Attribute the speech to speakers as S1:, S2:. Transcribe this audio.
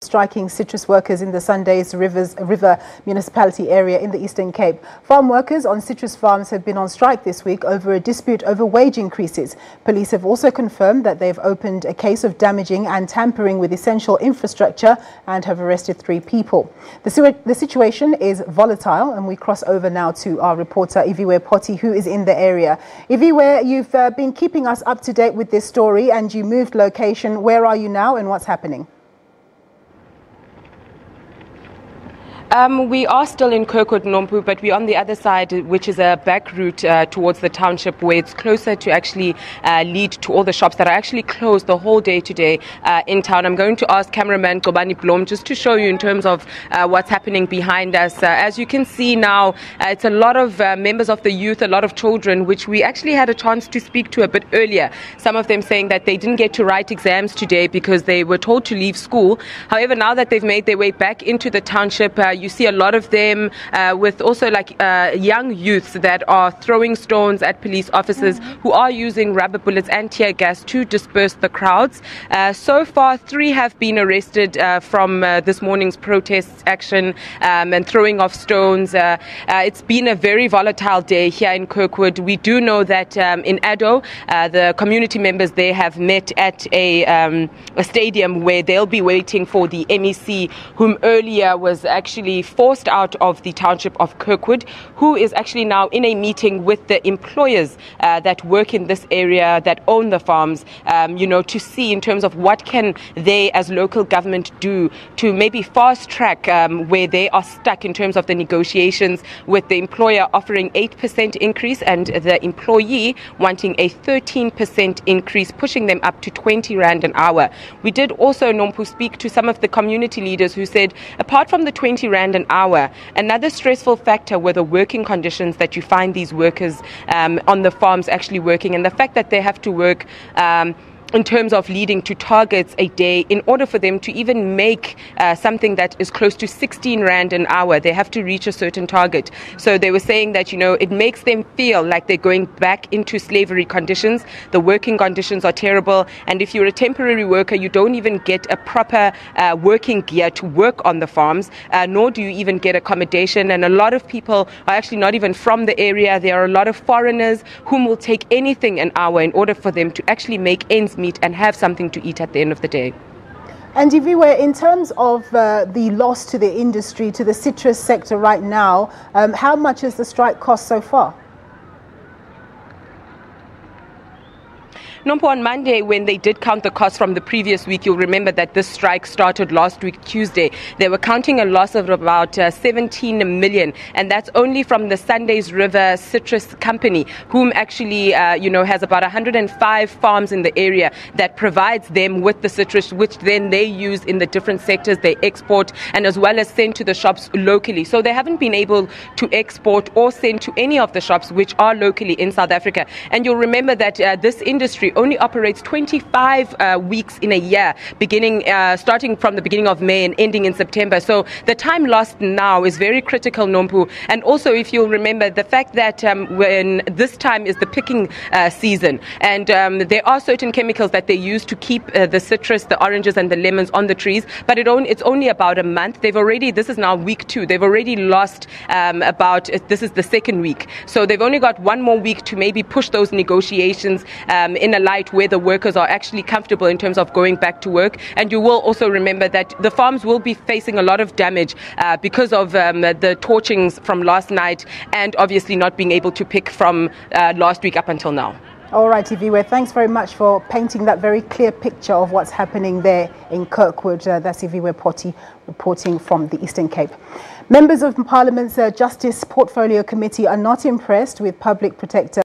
S1: Striking citrus workers in the Sundays River Municipality area in the Eastern Cape. Farm workers on citrus farms have been on strike this week over a dispute over wage increases. Police have also confirmed that they've opened a case of damaging and tampering with essential infrastructure and have arrested 3 people. The situation is volatile, and we cross over now to our reporter Iviwe Poti, who is in the area. Iviwe, you've been keeping us up to date with this story and you moved location. Where are you now and what's happening?
S2: We are still in Kirkwood, Nompu, but we're on the other side, which is a back route towards the township, where it's closer to actually lead to all the shops that are actually closed the whole day today in town. I'm going to ask cameraman Kobani Blom just to show you in terms of what's happening behind us. As you can see now, it's a lot of members of the youth, a lot of children, which we actually had a chance to speak to a bit earlier. Some of them saying that they didn't get to write exams today because they were told to leave school. However, now that they've made their way back into the township, you see a lot of them with also young youths that are throwing stones at police officers who are using rubber bullets and tear gas to disperse the crowds. So far, 3 have been arrested from this morning's protest action and throwing of stones. It's been a very volatile day here in Kirkwood. We do know that in Addo, the community members there have met at a stadium where they'll be waiting for the MEC, whom earlier was actually forced out of the township of Kirkwood, who is actually now in a meeting with the employers that work in this area, that own the farms, to see in terms of what can they as local government do to maybe fast track where they are stuck in terms of the negotiations, with the employer offering 8% increase and the employee wanting a 13% increase, pushing them up to 20 Rand an hour. We did also, Nompu, speak to some of the community leaders who said, apart from the 20 Rand an hour, another stressful factor were the working conditions that you find these workers on the farms actually working, and the fact that they have to work in terms of leading to targets a day in order for them to even make something that is close to 16 Rand an hour. They have to reach a certain target. So they were saying that, it makes them feel like they're going back into slavery conditions. The working conditions are terrible. And if you're a temporary worker, you don't even get a proper working gear to work on the farms, nor do you even get accommodation. And a lot of people are actually not even from the area. There are a lot of foreigners whom will take anything an hour in order for them to actually make ends meet and have something to eat at the end of the day.
S1: And Iviwe, in terms of the loss to the industry, to the citrus sector right now, how much has the strike cost so far?
S2: Nompo, on Monday, when they did count the costs from the previous week, you'll remember that this strike started last week, Tuesday. They were counting a loss of about 17 million, and that's only from the Sundays River Citrus Company, whom actually, has about 105 farms in the area that provides them with the citrus, which then they use in the different sectors they export, and as well as send to the shops locally. So they haven't been able to export or send to any of the shops which are locally in South Africa. And you'll remember that this industry only operates 25 weeks in a year, starting from the beginning of May and ending in September. So the time lost now is very critical, Nompu. And also, if you'll remember, the fact that when this time is the picking season, and there are certain chemicals that they use to keep the citrus, the oranges and the lemons on the trees, but it's only about a month. This is now week 2. They've already lost this is the second week. So they've only got 1 more week to maybe push those negotiations in a light where the workers are actually comfortable in terms of going back to work. And you will also remember that the farms will be facing a lot of damage because of the torchings from last night, and obviously not being able to pick from last week up until now.
S1: All right, Iviwe, thanks very much for painting that very clear picture of what's happening there in Kirkwood. That's Iviwe Poti reporting from the Eastern Cape. Members of Parliament's Justice Portfolio Committee are not impressed with Public Protector